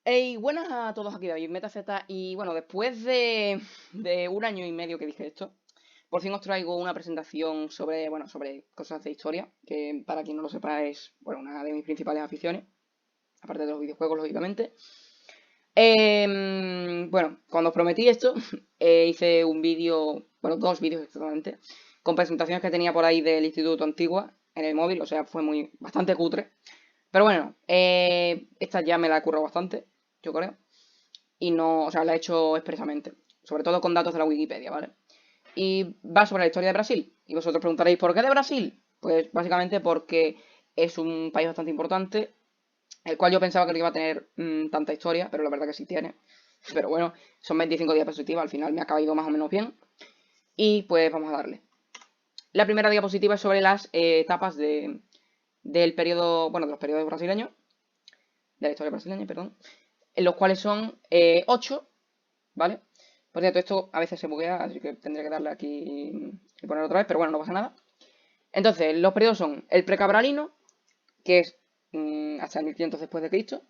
Hey, buenas a todos, aquí David MetaZ. Y bueno, después de un año y medio que dije esto, por fin os traigo una presentación sobre, bueno, sobre cosas de historia, que para quien no lo sepa es, bueno, una de mis principales aficiones, aparte de los videojuegos, lógicamente. Bueno, cuando os prometí esto, hice un vídeo, bueno, dos vídeos exactamente, con presentaciones que tenía por ahí del Instituto Antigua en el móvil, o sea, fue bastante cutre. Pero bueno, esta ya me la he currado bastante, yo creo. Y no, o sea, la he hecho expresamente, sobre todo con datos de la Wikipedia, ¿vale? Y va sobre la historia de Brasil. Y vosotros preguntaréis, ¿por qué de Brasil? Pues básicamente porque es un país bastante importante, el cual yo pensaba que no iba a tener tanta historia, pero la verdad que sí tiene. Pero bueno, son 25 diapositivas, al final me ha caído más o menos bien. Y pues vamos a darle. La primera diapositiva es sobre las etapas del periodo, bueno, de los periodos brasileños, de la historia brasileña, perdón, en los cuales son 8, ¿vale? Por cierto, esto a veces se buguea, así que tendré que darle aquí y poner otra vez, pero bueno, no pasa nada. Entonces, los periodos son el precabralino, que es hasta el 1500 después de Cristo,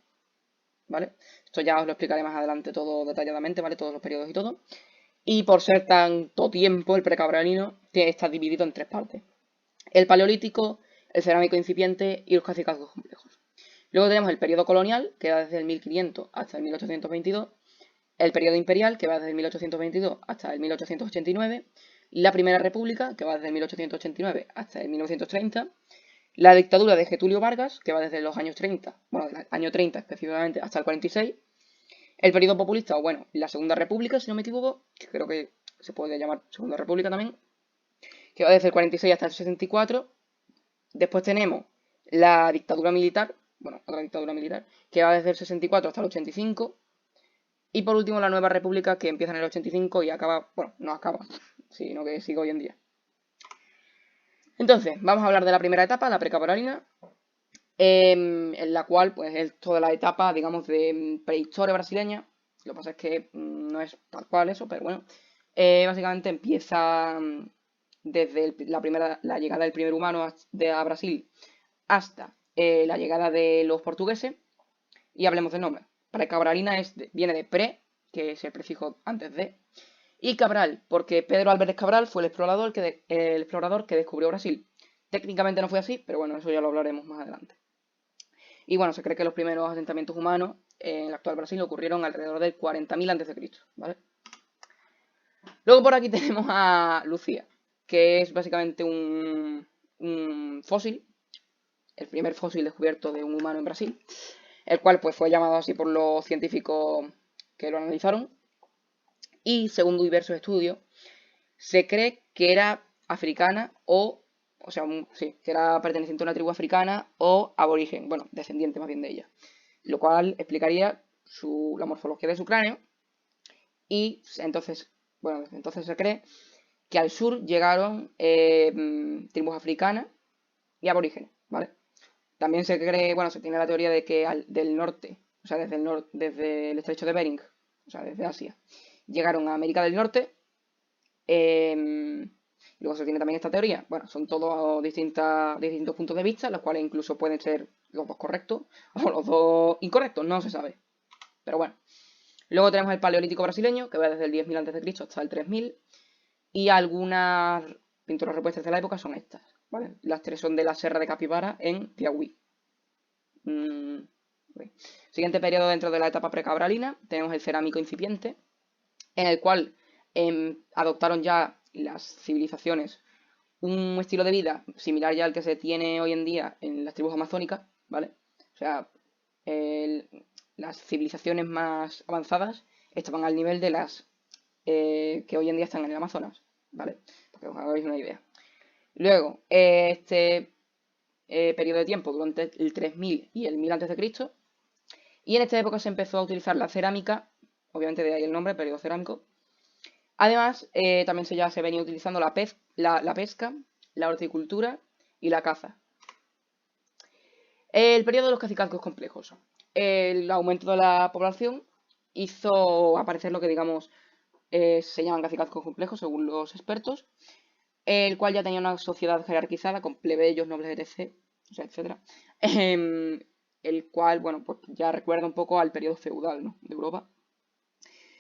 ¿vale? Esto ya os lo explicaré más adelante todo detalladamente, ¿vale? Todos los periodos y todo. Y por ser tanto tiempo, el precabralino está dividido en tres partes. El paleolítico, el cerámico incipiente y los cacicazgos complejos. Luego tenemos el periodo colonial, que va desde el 1500 hasta el 1822. El periodo imperial, que va desde el 1822 hasta el 1889. La Primera República, que va desde el 1889 hasta el 1930. La dictadura de Getulio Vargas, que va desde los años 30, bueno, del año 30 específicamente, hasta el 46. El periodo populista, o bueno, la Segunda República, si no me equivoco, que creo que se puede llamar Segunda República también, que va desde el 46 hasta el 64. Después tenemos la dictadura militar, bueno, otra dictadura militar, que va desde el 64 hasta el 85. Y por último, la nueva república que empieza en el 85 y acaba, bueno, no acaba, sino que sigue hoy en día. Entonces, vamos a hablar de la primera etapa, la precabralina, en la cual pues es toda la etapa, digamos, de prehistoria brasileña. Lo que pasa es que no es tal cual eso, pero bueno. Básicamente empieza desde la llegada del primer humano a Brasil hasta la llegada de los portugueses. Y hablemos del nombre. Precabralina viene de pre, que es el prefijo antes de, y Cabral, porque Pedro Álvarez Cabral fue el explorador que descubrió Brasil. Técnicamente no fue así, pero bueno, eso ya lo hablaremos más adelante. Y bueno, se cree que los primeros asentamientos humanos en el actual Brasil ocurrieron alrededor del 40.000 a.C., ¿vale? Luego por aquí tenemos a Lucía, que es básicamente un fósil, el primer fósil descubierto de un humano en Brasil, el cual pues fue llamado así por los científicos que lo analizaron. Y según diversos estudios, se cree que era africana o sea, sí, que era perteneciente a una tribu africana o aborigen, bueno, descendiente más bien de ella. Lo cual explicaría la morfología de su cráneo y entonces, bueno, desde entonces se cree que al sur llegaron tribus africanas y aborígenes, ¿vale? También se cree, bueno, se tiene la teoría de que del norte, o sea, desde el estrecho de Bering, o sea, desde Asia, llegaron a América del Norte. Luego se tiene también esta teoría. Bueno, son todos distintos puntos de vista, los cuales incluso pueden ser los dos correctos o los dos incorrectos, no se sabe. Pero bueno. Luego tenemos el Paleolítico brasileño, que va desde el 10.000 a.C. hasta el 3.000. Y algunas pinturas rupestres de la época son estas, ¿vale? Las tres son de la Serra de Capibara en Piauí. Ok. Siguiente periodo dentro de la etapa precabralina, tenemos el cerámico incipiente, en el cual adoptaron ya las civilizaciones un estilo de vida similar ya al que se tiene hoy en día en las tribus amazónicas, ¿vale? O sea, el- las civilizaciones más avanzadas estaban al nivel de las que hoy en día están en el Amazonas, ¿vale? Para que os hagáis una idea. Luego, este periodo de tiempo durante el 3000 y el 1000 a.C., y en esta época se empezó a utilizar la cerámica, obviamente de ahí el nombre, periodo cerámico. Además, también ya se venía utilizando la pesca, la horticultura y la caza. El periodo de los cacicazgos complejos. El aumento de la población hizo aparecer lo que, digamos, se llaman cacicazgos complejos según los expertos, el cual ya tenía una sociedad jerarquizada con plebeyos, nobles, etc., o sea, etcétera, el cual, bueno, pues ya recuerda un poco al periodo feudal, ¿no?, de Europa.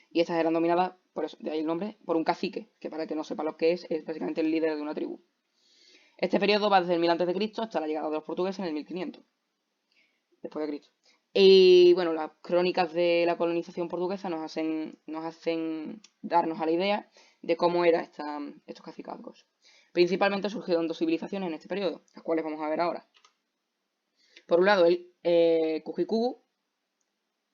Y estas eran dominadas, por eso, de ahí el nombre, por un cacique, que para el que no sepa lo que es básicamente el líder de una tribu. Este periodo va desde el 1000 a.C. hasta la llegada de los portugueses en el 1500 después de Cristo. Y bueno, las crónicas de la colonización portuguesa nos hacen darnos a la idea de cómo eran estos cacicazgos. Principalmente surgieron dos civilizaciones en este periodo, las cuales vamos a ver ahora. Por un lado, el Kujiku.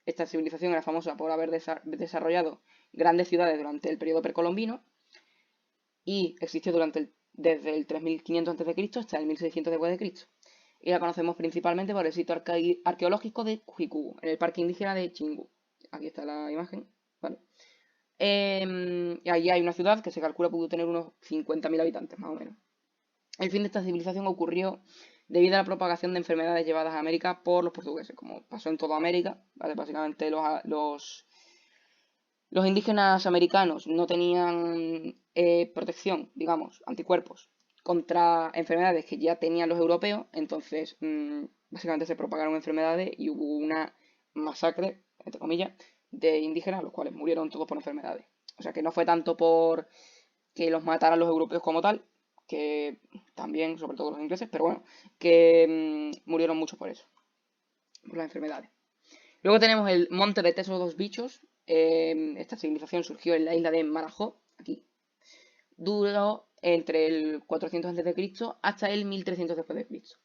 Esta civilización era famosa por haber desarrollado grandes ciudades durante el periodo precolombino y existió desde el 3500 a.C. hasta el 1600 d.C. Y la conocemos principalmente por el sitio arqueológico de Kujiku, en el parque indígena de Chingu. Aquí está la imagen, ¿vale? Y allí hay una ciudad que se calcula pudo tener unos 50.000 habitantes, más o menos. El fin de esta civilización ocurrió debido a la propagación de enfermedades llevadas a América por los portugueses, como pasó en toda América, ¿vale? Básicamente los indígenas americanos no tenían protección, digamos, anticuerpos contra enfermedades que ya tenían los europeos, entonces básicamente se propagaron enfermedades y hubo una masacre, entre comillas, de indígenas, los cuales murieron todos por enfermedades. O sea que no fue tanto por que los mataran los europeos como tal, que también, sobre todo los ingleses, pero bueno, que murieron muchos por eso, por las enfermedades. Luego tenemos el monte de Tesos dos Bichos. Esta civilización surgió en la isla de Marajó, aquí. Duró entre el 400 a.C. hasta el 1300 después de Cristo.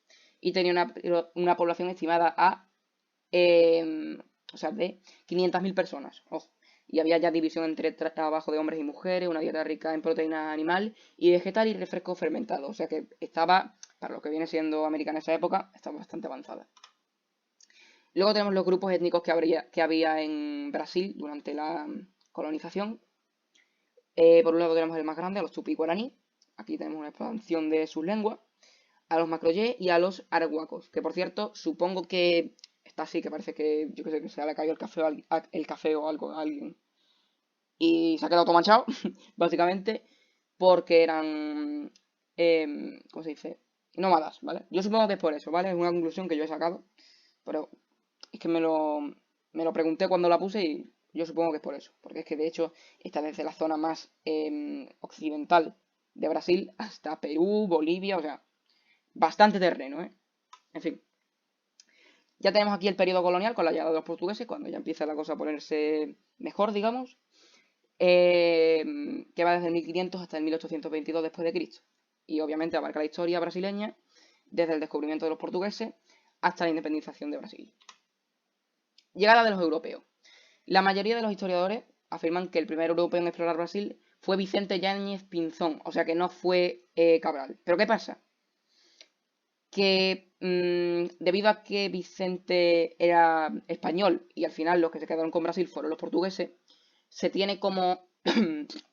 Y tenía una población estimada de 500.000 personas. Ojo. Y había ya división entre trabajo de hombres y mujeres, una dieta rica en proteína animal y vegetal y refresco fermentado. O sea que estaba, para lo que viene siendo América en esa época, estaba bastante avanzada. Luego tenemos los grupos étnicos que había en Brasil durante la colonización. Por un lado tenemos el más grande, a los tupí guaraní. Aquí tenemos una expansión de sus lenguas. A los macroyé y a los arahuacos. Que por cierto, supongo que está así, que parece que, yo que sé, que se le ha caído el café o algo a alguien. Y se ha quedado todo manchado, básicamente, porque eran, ¿cómo se dice? Nómadas, ¿vale? Yo supongo que es por eso, ¿vale? Es una conclusión que yo he sacado. Pero es que me lo pregunté cuando la puse y yo supongo que es por eso. Porque es que de hecho está desde la zona más occidental de Brasil hasta Perú, Bolivia, o sea, bastante terreno, ¿eh? En fin. Ya tenemos aquí el periodo colonial con la llegada de los portugueses, cuando ya empieza la cosa a ponerse mejor, digamos. Que va desde el 1500 hasta el 1822 después de Cristo. Y obviamente abarca la historia brasileña desde el descubrimiento de los portugueses hasta la independización de Brasil. Llegada de los europeos. La mayoría de los historiadores afirman que el primer europeo en explorar Brasil fue Vicente Yáñez Pinzón, o sea que no fue Cabral. ¿Pero qué pasa? Que debido a que Vicente era español y al final los que se quedaron con Brasil fueron los portugueses, se tiene como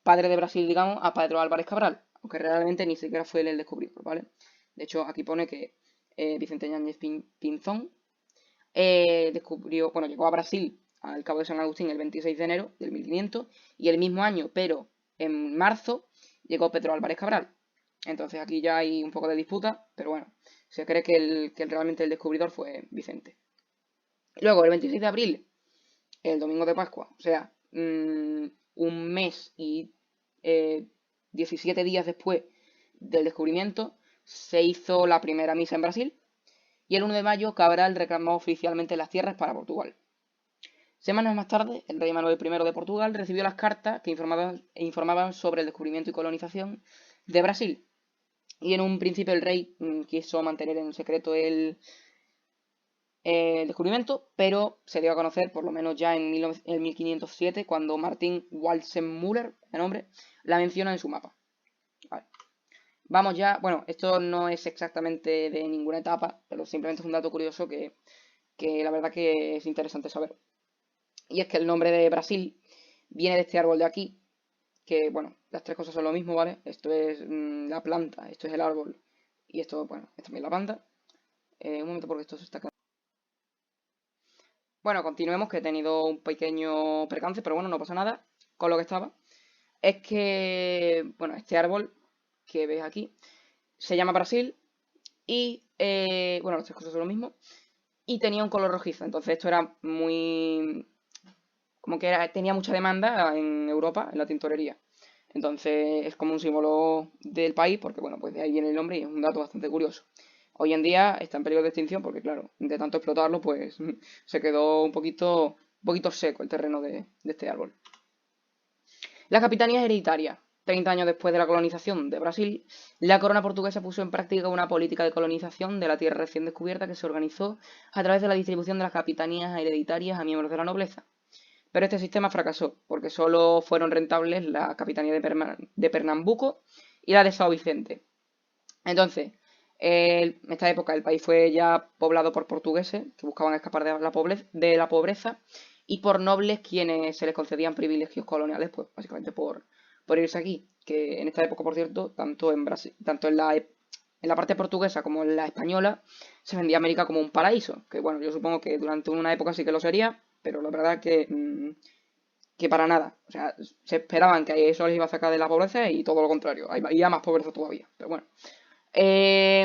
padre de Brasil, digamos, a Pedro Álvarez Cabral, aunque realmente ni siquiera fue él el descubridor, ¿vale? De hecho, aquí pone que Vicente Yáñez Pinzón llegó a Brasil al Cabo de San Agustín el 26 de enero del 1500 y el mismo año, pero en marzo, llegó Pedro Álvarez Cabral. Entonces aquí ya hay un poco de disputa, pero bueno, se cree que realmente el descubridor fue Vicente. Luego, el 26 de abril, el domingo de Pascua, o sea, un mes y 17 días después del descubrimiento, se hizo la primera misa en Brasil. Y el 1 de mayo, Cabral reclamó oficialmente las tierras para Portugal. Semanas más tarde, el rey Manuel I de Portugal recibió las cartas que informaban sobre el descubrimiento y colonización de Brasil. Y en un principio el rey quiso mantener en secreto el descubrimiento, pero se dio a conocer por lo menos ya en 1507, cuando Martín Waldseemüller, de nombre, la menciona en su mapa. Vale. Vamos ya, bueno, esto no es exactamente de ninguna etapa, pero simplemente es un dato curioso que la verdad que es interesante saber. Y es que el nombre de Brasil viene de este árbol de aquí, que bueno, las tres cosas son lo mismo, ¿vale? Esto es la planta, esto es el árbol y esto, bueno, es también la planta. Un momento porque esto se está quedando. Bueno, continuemos, que he tenido un pequeño percance, pero bueno, no pasa nada con lo que estaba. Es que, bueno, este árbol que ves aquí se llama Brasil y, bueno, las tres cosas son lo mismo. y tenía un color rojizo. Entonces esto era muy... como que tenía mucha demanda en Europa, en la tintorería. Entonces es como un símbolo del país, porque bueno, pues de ahí viene el nombre y es un dato bastante curioso. Hoy en día está en peligro de extinción porque, claro, de tanto explotarlo, pues se quedó un poquito seco el terreno de este árbol. La capitanía es hereditaria. 30 años después de la colonización de Brasil, la corona portuguesa puso en práctica una política de colonización de la tierra recién descubierta que se organizó a través de la distribución de las capitanías hereditarias a miembros de la nobleza. Pero este sistema fracasó, porque solo fueron rentables la capitanía de Pernambuco y la de São Vicente. Entonces, en esta época el país fue ya poblado por portugueses que buscaban escapar de la pobreza y por nobles quienes se les concedían privilegios coloniales, pues básicamente por irse aquí. Que en esta época, por cierto, tanto en Brasil, tanto en la parte portuguesa como en la española, se vendía América como un paraíso. Que bueno, yo supongo que durante una época sí que lo sería, pero la verdad que para nada. O sea, se esperaban que eso les iba a sacar de la pobreza y todo lo contrario. Había más pobreza todavía. Pero bueno. Eh,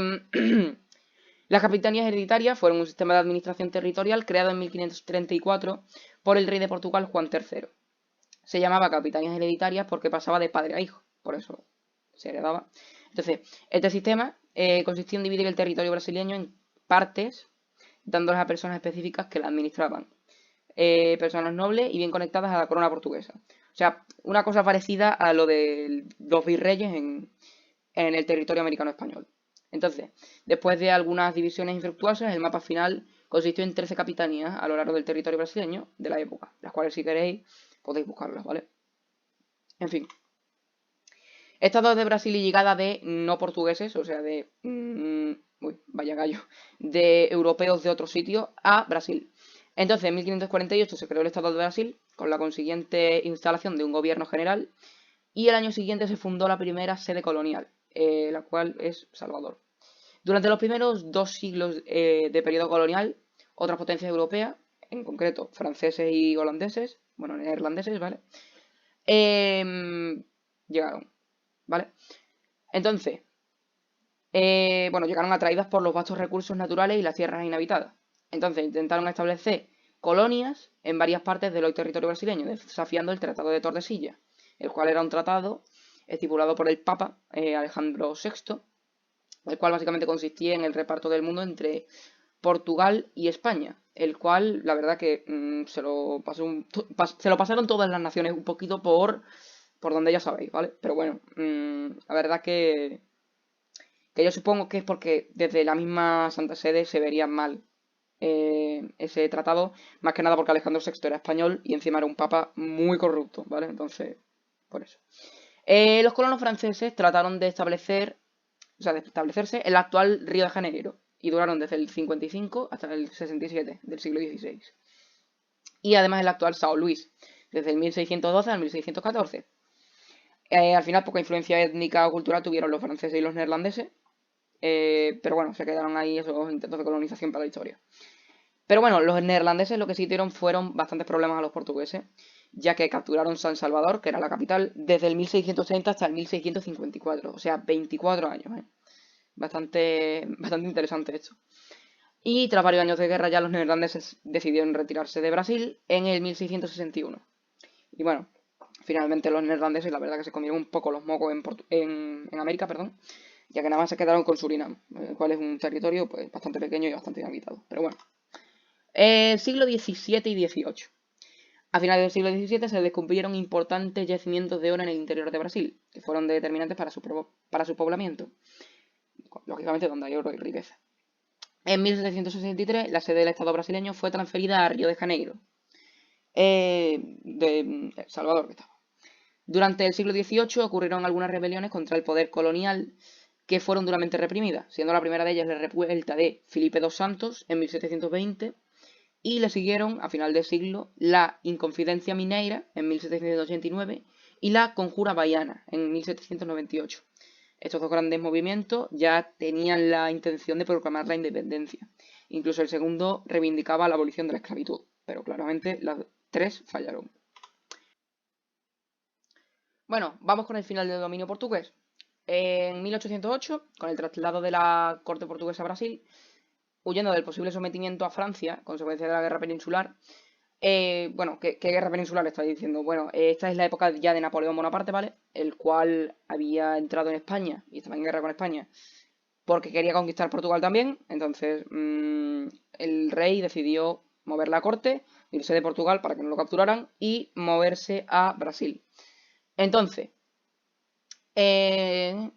las capitanías hereditarias fueron un sistema de administración territorial creado en 1534 por el rey de Portugal Juan III. Se llamaba capitanías hereditarias porque pasaba de padre a hijo, por eso se heredaba. Entonces, este sistema consistía en dividir el territorio brasileño en partes, dándolas a personas específicas que la administraban. Personas nobles y bien conectadas a la corona portuguesa. O sea, una cosa parecida a lo de los virreyes en el territorio americano español. Entonces, después de algunas divisiones infructuosas, el mapa final consistió en 13 capitanías a lo largo del territorio brasileño de la época, las cuales si queréis podéis buscarlas, ¿vale? En fin. Estados de Brasil y llegada de no portugueses, o sea, de... uy, vaya gallo. De europeos de otros sitios a Brasil. Entonces, en 1548 se creó el Estado de Brasil, con la consiguiente instalación de un gobierno general, y el año siguiente se fundó la primera sede colonial, la cual es Salvador. Durante los primeros 2 siglos de periodo colonial, otras potencias europeas, en concreto franceses y holandeses, bueno, neerlandeses, ¿vale? Llegaron, ¿vale? Entonces, bueno, llegaron atraídas por los vastos recursos naturales y las tierras inhabitadas. Entonces, intentaron establecer colonias en varias partes del hoy territorio brasileño, desafiando el Tratado de Tordesillas, el cual era un tratado estipulado por el Papa Alejandro VI, el cual básicamente consistía en el reparto del mundo entre Portugal y España, el cual, la verdad que se lo pasaron todas las naciones un poquito por donde ya sabéis, ¿vale? Pero bueno, la verdad que yo supongo que es porque desde la misma Santa Sede se vería mal ese tratado, más que nada porque Alejandro VI era español y encima era un papa muy corrupto, ¿vale? Entonces, por eso. Los colonos franceses trataron de establecerse en el actual Río de Janeiro y duraron desde el 55 hasta el 67 del siglo XVI. Y además el actual São Luís, desde el 1612 al 1614. Al final poca influencia étnica o cultural tuvieron los franceses y los neerlandeses, pero bueno, se quedaron ahí esos intentos de colonización para la historia. Pero bueno, los neerlandeses lo que sí dieron fueron bastantes problemas a los portugueses, ya que capturaron San Salvador, que era la capital, desde el 1630 hasta el 1654, o sea, 24 años, ¿eh? Bastante interesante esto. Y tras varios años de guerra ya los neerlandeses decidieron retirarse de Brasil en el 1661. Y bueno, finalmente los neerlandeses la verdad que se comieron un poco los mocos en América, perdón, ya que nada más se quedaron con Surinam, el cual es un territorio pues bastante pequeño y bastante inhabitado. Pero bueno. Siglo XVII y XVIII. A finales del siglo XVII se descubrieron importantes yacimientos de oro en el interior de Brasil, que fueron determinantes para su poblamiento, lógicamente donde hay oro y riqueza. En 1763 la sede del Estado brasileño fue transferida a Río de Janeiro, de Salvador que estaba. Durante el siglo XVIII ocurrieron algunas rebeliones contra el poder colonial que fueron duramente reprimidas, siendo la primera de ellas la revuelta de Felipe II Santos en 1720 y le siguieron, a final de siglo, la Inconfidencia Mineira en 1789 y la Conjura Baiana en 1798. Estos dos grandes movimientos ya tenían la intención de proclamar la independencia. Incluso el segundo reivindicaba la abolición de la esclavitud, pero claramente las tres fallaron. Bueno, vamos con el final del dominio portugués. En 1808, con el traslado de la corte portuguesa a Brasil, huyendo del posible sometimiento a Francia, consecuencia de la guerra peninsular. Bueno, ¿qué guerra peninsular estoy diciendo? Bueno, esta es la época ya de Napoleón Bonaparte, ¿vale? El cual había entrado en España y estaba en guerra con España porque quería conquistar Portugal también. Entonces, el rey decidió mover la corte, irse de Portugal para que no lo capturaran y moverse a Brasil. Entonces, eh,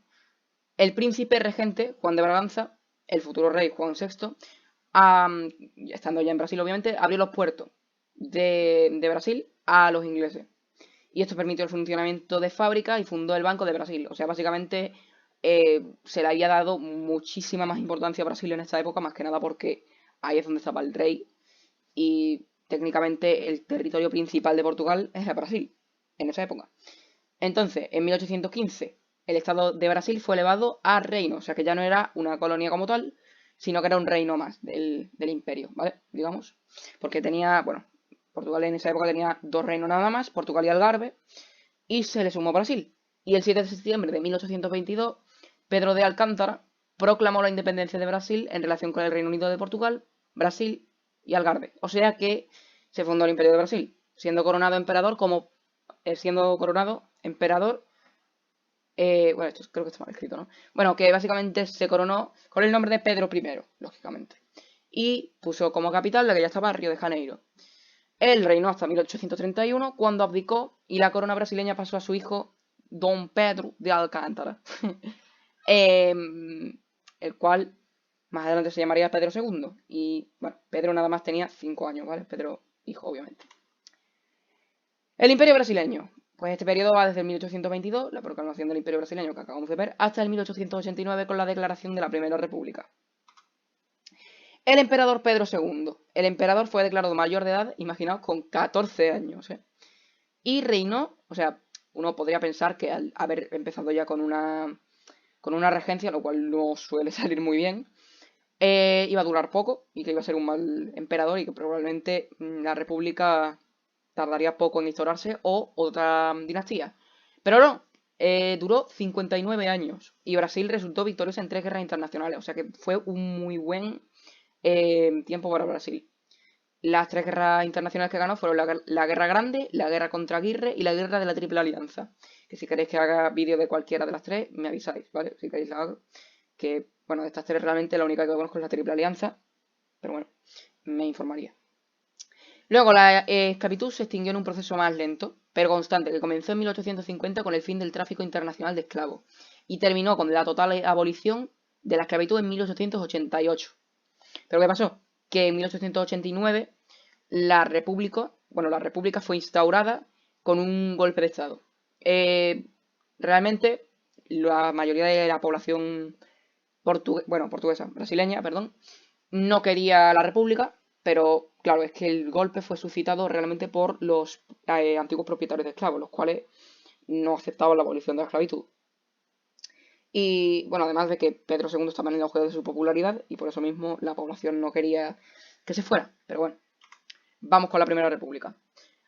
el príncipe regente, Juan de Braganza, el futuro rey Juan VI, estando ya en Brasil obviamente, abrió los puertos de Brasil a los ingleses. Y esto permitió el funcionamiento de fábricas y fundó el Banco de Brasil. O sea, básicamente se le había dado muchísima más importancia a Brasil en esta época, más que nada porque ahí es donde estaba el rey y técnicamente el territorio principal de Portugal era Brasil en esa época. Entonces, en 1815, el Estado de Brasil fue elevado a reino, o sea que ya no era una colonia como tal, sino que era un reino más del imperio, ¿vale? Digamos. Porque tenía, bueno, Portugal en esa época tenía dos reinos nada más, Portugal y Algarve, y se le sumó Brasil. Y el 7 de septiembre de 1822, Pedro de Alcántara proclamó la independencia de Brasil en relación con el Reino Unido de Portugal, Brasil y Algarve. O sea que se fundó el Imperio de Brasil, siendo coronado emperador como siendo coronado emperador. Bueno, esto creo que está mal escrito, ¿no? Bueno, que básicamente se coronó con el nombre de Pedro I, lógicamente. Y puso como capital la que ya estaba Río de Janeiro. Él reinó hasta 1831, cuando abdicó y la corona brasileña pasó a su hijo Don Pedro de Alcántara, el cual más adelante se llamaría Pedro II. Y bueno, Pedro nada más tenía 5 años, ¿vale? Pedro, hijo, obviamente. El Imperio Brasileño. Pues este periodo va desde el 1822, la proclamación del Imperio Brasileño que acabamos de ver, hasta el 1889 con la declaración de la Primera República. El emperador Pedro II. El emperador fue declarado mayor de edad, imaginaos, con 14 años, ¿eh? Y reinó, o sea, uno podría pensar que al haber empezado ya con una regencia, lo cual no suele salir muy bien, iba a durar poco y que iba a ser un mal emperador y que probablemente la república tardaría poco en instaurarse o otra dinastía. Pero no, duró 59 años y Brasil resultó victorioso en 3 guerras internacionales, o sea que fue un muy buen tiempo para Brasil. Las 3 guerras internacionales que ganó fueron la Guerra Grande, la Guerra contra Aguirre y la Guerra de la Triple Alianza. Que si queréis que haga vídeo de cualquiera de las 3, me avisáis, ¿vale? Si queréis la hago. Que, bueno, de estas 3 realmente la única que conozco es la Triple Alianza. Pero bueno, me informaría. Luego, la esclavitud se extinguió en un proceso más lento, pero constante, que comenzó en 1850 con el fin del tráfico internacional de esclavos y terminó con la total abolición de la esclavitud en 1888. ¿Pero qué pasó? Que en 1889 la república fue instaurada con un golpe de Estado. Eh, Realmente la mayoría de la población portuguesa, brasileña, perdón, no quería la república, pero claro, es que el golpe fue suscitado realmente por los antiguos propietarios de esclavos, los cuales no aceptaban la abolición de la esclavitud. Y bueno, además de que Pedro II estaba en el auge de su popularidad y por eso mismo la población no quería que se fuera. Pero bueno, vamos con la Primera República.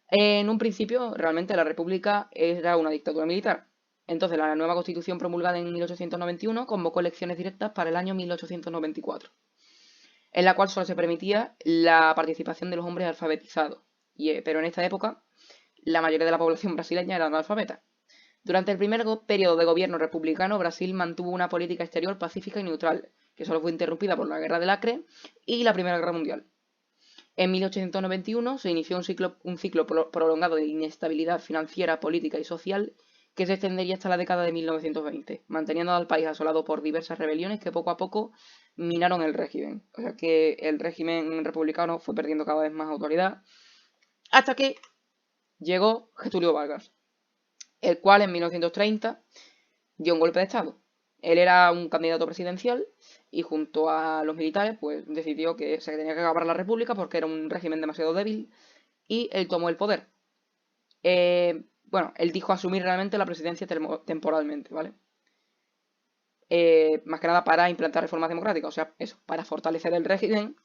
En un principio, realmente la República era una dictadura militar. Entonces, la nueva Constitución promulgada en 1891 convocó elecciones directas para el año 1894, en la cual solo se permitía la participación de los hombres alfabetizados. Pero en esta época, la mayoría de la población brasileña era analfabeta. Durante el primer periodo de gobierno republicano, Brasil mantuvo una política exterior pacífica y neutral, que solo fue interrumpida por la Guerra del Acre y la Primera Guerra Mundial. En 1891 se inició un ciclo prolongado de inestabilidad financiera, política y social que se extendería hasta la década de 1920, manteniendo al país asolado por diversas rebeliones que poco a poco minaron el régimen. O sea que el régimen republicano fue perdiendo cada vez más autoridad hasta que llegó Getúlio Vargas, el cual en 1930 dio un golpe de Estado. Él era un candidato presidencial y junto a los militares pues decidió que se tenía que acabar la república porque era un régimen demasiado débil y él tomó el poder. Bueno, él dijo asumir realmente la presidencia temporalmente, ¿vale? Más que nada para implantar reformas democráticas, o sea, eso, para fortalecer el régimen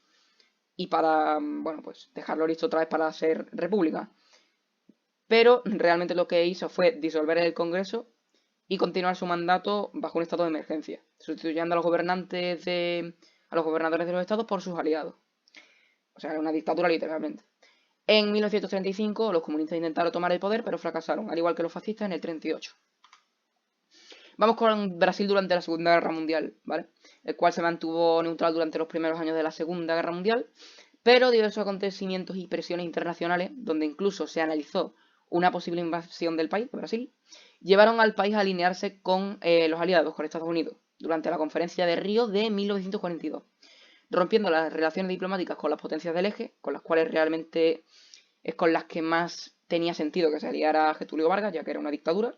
y para, bueno, pues dejarlo listo otra vez para ser república. Pero realmente lo que hizo fue disolver el Congreso y continuar su mandato bajo un estado de emergencia, sustituyendo a los gobernantes a los gobernadores de los estados por sus aliados. O sea, era una dictadura literalmente. En 1935 los comunistas intentaron tomar el poder, pero fracasaron, al igual que los fascistas en el 38. Vamos con Brasil durante la Segunda Guerra Mundial, ¿vale? El cual se mantuvo neutral durante los primeros años de la Segunda Guerra Mundial, pero diversos acontecimientos y presiones internacionales, donde incluso se analizó una posible invasión del país, de Brasil, llevaron al país a alinearse con los aliados, con Estados Unidos, durante la Conferencia de Río de 1942, rompiendo las relaciones diplomáticas con las potencias del eje, con las cuales realmente es con las que más tenía sentido que se aliara Getúlio Vargas, ya que era una dictadura.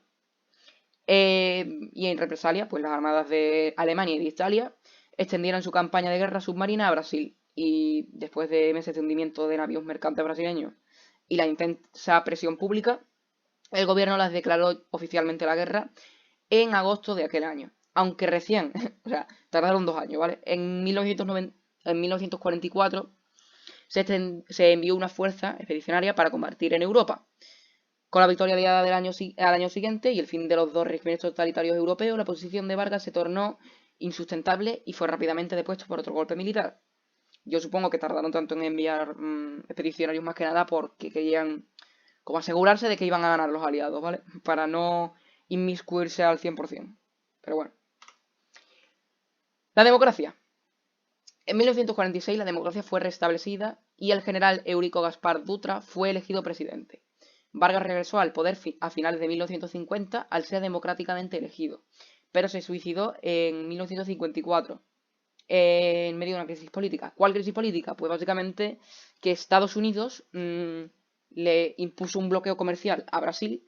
Y en represalia, pues las armadas de Alemania y de Italia extendieron su campaña de guerra submarina a Brasil. Y después de meses de hundimiento de navíos mercantes brasileños y la intensa presión pública, el gobierno las declaró oficialmente la guerra en agosto de aquel año. Aunque recién, o sea, tardaron 2 años, ¿vale? En 1944 se envió una fuerza expedicionaria para combatir en Europa. Con la victoria aliada al año siguiente y el fin de los dos regímenes totalitarios europeos, la posición de Vargas se tornó insustentable y fue rápidamente depuesto por otro golpe militar. Yo supongo que tardaron tanto en enviar expedicionarios más que nada porque querían como asegurarse de que iban a ganar los aliados, ¿vale? Para no inmiscuirse al 100%. Pero bueno. La democracia. En 1946 la democracia fue restablecida y el general Eurico Gaspar Dutra fue elegido presidente. Vargas regresó al poder a finales de 1950 al ser democráticamente elegido, pero se suicidó en 1954 en medio de una crisis política. ¿Cuál crisis política? Pues básicamente que Estados Unidos le impuso un bloqueo comercial a Brasil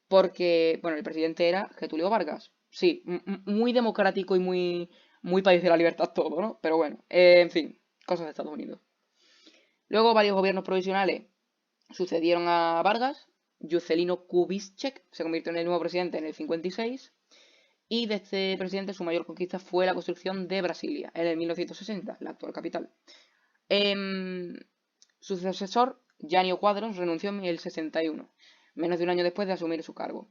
porque, bueno, el presidente era Getúlio Vargas. Sí, muy democrático y muy país de la libertad todo, ¿no? Pero bueno, en fin, cosas de Estados Unidos. Luego varios gobiernos provisionales sucedieron a Vargas. Juscelino Kubitschek se convirtió en el nuevo presidente en el 56 y de este presidente su mayor conquista fue la construcción de Brasilia en el 1960, la actual capital. Su sucesor, Jânio Quadros, renunció en el 61, menos de un año después de asumir su cargo.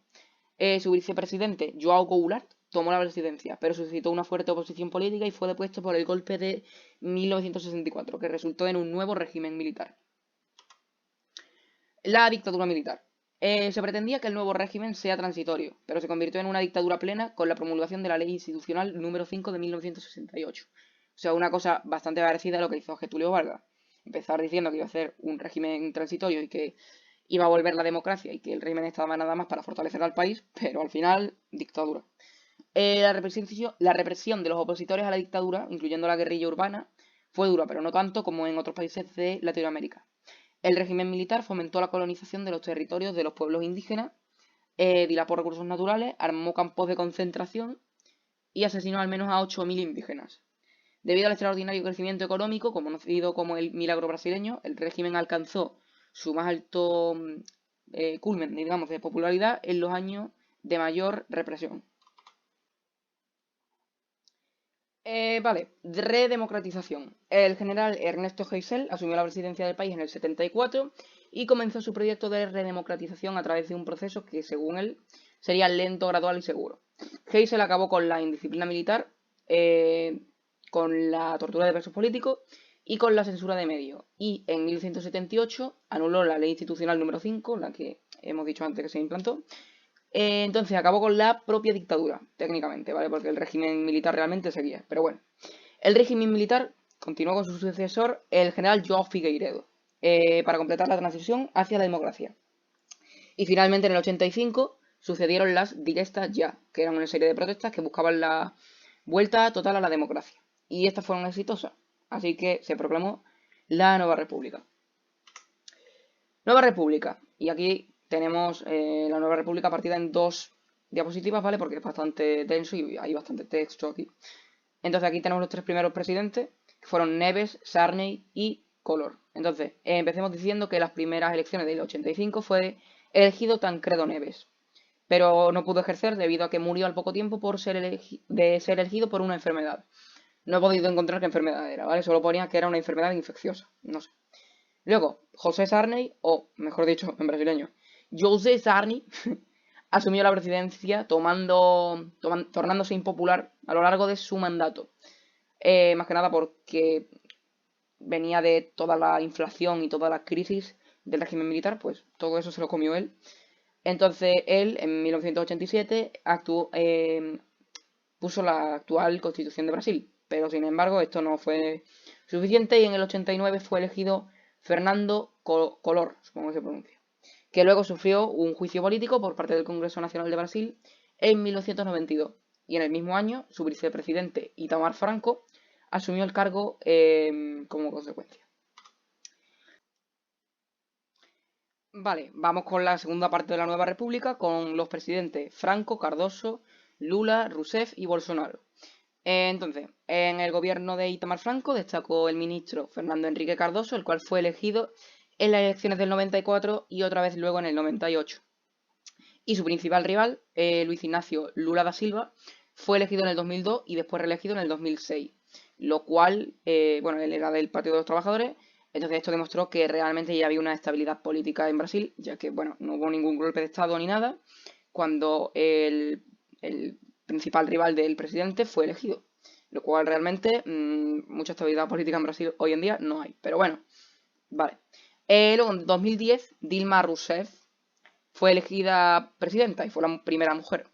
Su vicepresidente, João Goulart, tomó la presidencia, pero suscitó una fuerte oposición política y fue depuesto por el golpe de 1964, que resultó en un nuevo régimen militar. La dictadura militar. Se pretendía que el nuevo régimen sea transitorio, pero se convirtió en una dictadura plena con la promulgación de la Ley Institucional número 5 de 1968. O sea, una cosa bastante parecida a lo que hizo Getúlio Vargas. Empezar diciendo que iba a hacer un régimen transitorio y que iba a volver la democracia y que el régimen estaba nada más para fortalecer al país, pero al final, dictadura. La represión de los opositores a la dictadura, incluyendo la guerrilla urbana, fue dura, pero no tanto como en otros países de Latinoamérica. El régimen militar fomentó la colonización de los territorios de los pueblos indígenas, dilapó recursos naturales, armó campos de concentración y asesinó al menos a 8.000 indígenas. Debido al extraordinario crecimiento económico, conocido como el milagro brasileño, el régimen alcanzó su más alto culmen, digamos, de popularidad en los años de mayor represión. Vale, redemocratización. El general Ernesto Geisel asumió la presidencia del país en el 74 y comenzó su proyecto de redemocratización a través de un proceso que, según él, sería lento, gradual y seguro. Geisel acabó con la indisciplina militar, con la tortura de presos políticos y con la censura de medios. Y en 1978 anuló la ley institucional número 5, la que hemos dicho antes que se implantó. Entonces acabó con la propia dictadura, técnicamente, ¿vale? Porque el régimen militar realmente seguía. Pero bueno, el régimen militar continuó con su sucesor, el general João Figueiredo, para completar la transición hacia la democracia. Y finalmente en el 85 sucedieron las Direstas Ya, que eran una serie de protestas que buscaban la vuelta total a la democracia. Y estas fueron exitosas, así que se proclamó la Nueva República. Nueva República, y aquí tenemos la Nueva República partida en 2 diapositivas, ¿vale? Porque es bastante denso y hay bastante texto aquí. Entonces aquí tenemos los 3 primeros presidentes, que fueron Neves, Sarney y Collor. Entonces, empecemos diciendo que las primeras elecciones del 85 fue elegido Tancredo Neves, pero no pudo ejercer debido a que murió al poco tiempo por ser elegido por una enfermedad. No he podido encontrar qué enfermedad era, ¿vale? Solo ponía que era una enfermedad infecciosa, no sé. Luego, José Sarney, o mejor dicho, en brasileño, José Sarney, asumió la presidencia tornándose impopular a lo largo de su mandato. más que nada porque venía de toda la inflación y toda la crisis del régimen militar, pues todo eso se lo comió él. Entonces él, en 1987, puso la actual Constitución de Brasil, pero sin embargo esto no fue suficiente y en el 89 fue elegido Fernando Collor, supongo que se pronuncia, que luego sufrió un juicio político por parte del Congreso Nacional de Brasil en 1992. Y en el mismo año, su vicepresidente Itamar Franco asumió el cargo como consecuencia. Vale, vamos con la segunda parte de la nueva república, con los presidentes Franco, Cardoso, Lula, Rousseff y Bolsonaro. Entonces, en el gobierno de Itamar Franco destacó el ministro Fernando Enrique Cardoso, el cual fue elegido en las elecciones del 94 y otra vez luego en el 98. Y su principal rival, Luis Ignacio Lula da Silva, fue elegido en el 2002 y después reelegido en el 2006. Lo cual, bueno, él era del Partido de los Trabajadores, entonces esto demostró que realmente ya había una estabilidad política en Brasil, ya que, bueno, no hubo ningún golpe de Estado ni nada cuando el principal rival del presidente fue elegido. Lo cual realmente mucha estabilidad política en Brasil hoy en día no hay. Pero bueno, vale. Luego en 2010 Dilma Rousseff fue elegida presidenta y fue la primera mujer.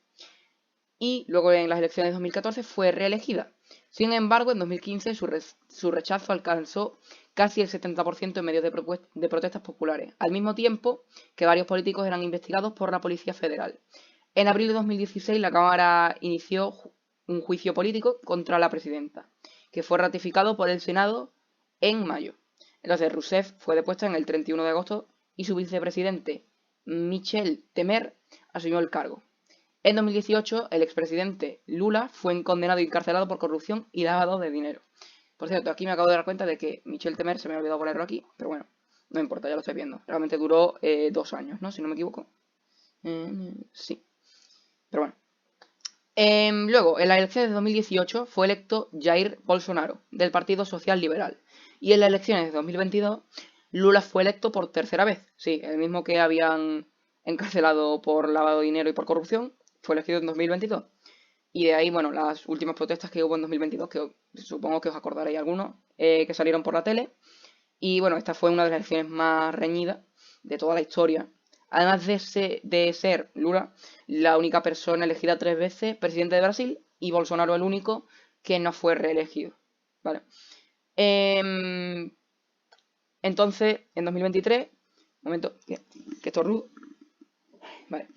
Y luego en las elecciones de 2014 fue reelegida. Sin embargo, en 2015 su rechazo alcanzó casi el 70% en medios de protestas populares, al mismo tiempo que varios políticos eran investigados por la Policía Federal. En abril de 2016 la Cámara inició un juicio político contra la presidenta, que fue ratificado por el Senado en mayo. Entonces Rousseff fue depuesta en el 31 de agosto y su vicepresidente Michel Temer asumió el cargo. En 2018 el expresidente Lula fue condenado y encarcelado por corrupción y lavado de dinero. Por cierto, aquí me acabo de dar cuenta de que Michel Temer se me ha olvidado ponerlo aquí, pero bueno, no importa, ya lo estoy viendo. Realmente duró 2 años, ¿no? Si no me equivoco. Sí, pero bueno. Luego, en las elecciones de 2018 fue electo Jair Bolsonaro, del Partido Social Liberal. Y en las elecciones de 2022, Lula fue electo por tercera vez. Sí, el mismo que habían encarcelado por lavado de dinero y por corrupción, fue elegido en 2022. Y de ahí, bueno, las últimas protestas que hubo en 2022, que supongo que os acordaréis algunos, que salieron por la tele. Y bueno, esta fue una de las elecciones más reñidas de toda la historia. Además de ser Lula la única persona elegida 3 veces presidente de Brasil y Bolsonaro el único que no fue reelegido. Vale. Em, entonces, en 2023, momento, que estornudo. Vale.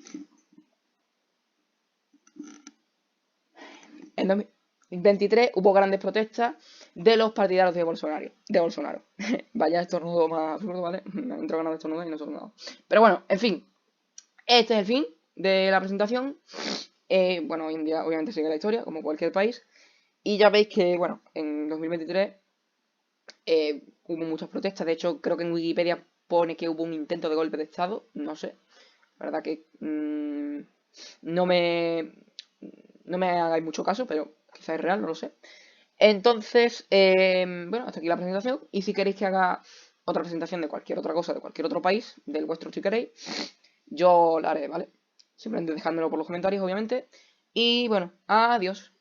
En 2023 hubo grandes protestas de los partidarios de Bolsonaro. Vaya estornudo más absurdo, ¿vale? Me entró ganas de estornudar y no he estornudado. Pero bueno, en fin. Este es el fin de la presentación. Bueno, hoy en día obviamente sigue la historia, como cualquier país. Y ya veis que, bueno, en 2023 hubo muchas protestas. De hecho, creo que en Wikipedia pone que hubo un intento de golpe de Estado. No sé. La verdad que no me, no me hagáis mucho caso, pero quizás es real, no lo sé. Entonces, bueno, hasta aquí la presentación. Y si queréis que haga otra presentación de cualquier otra cosa, de cualquier otro país, del vuestro si queréis, yo la haré, ¿vale? Simplemente dejádmelo por los comentarios, obviamente. Y bueno, adiós.